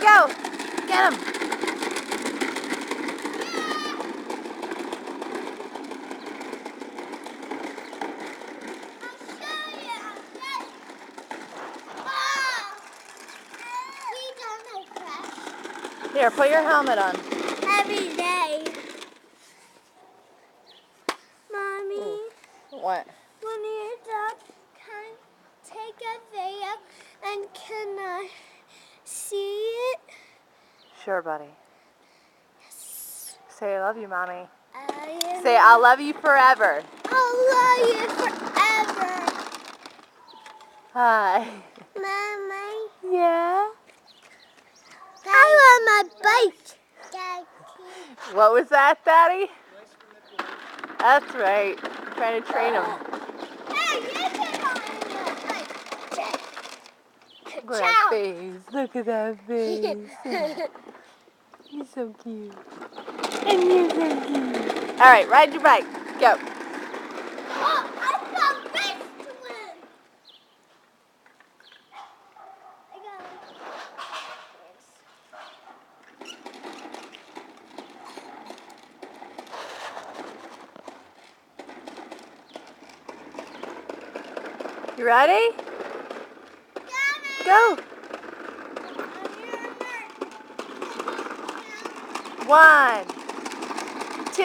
go. Get him. Here, put your helmet on. Every day. Mommy. Ooh. What? When your dog can take a video and can I see it? Sure, buddy. Yes. Say I love you, Mommy. Say I'll love you forever. I'll love you forever. Hi. Mommy. Yeah? I want my bike. What was that, Daddy? That's right. I'm trying to train him. Hey, you can on my bike. Look at that face. Look at that face. He's so cute. And you're so cute. All right, ride your bike. Go. Oh, I got this one. I got it. You ready? Go. 1, 2.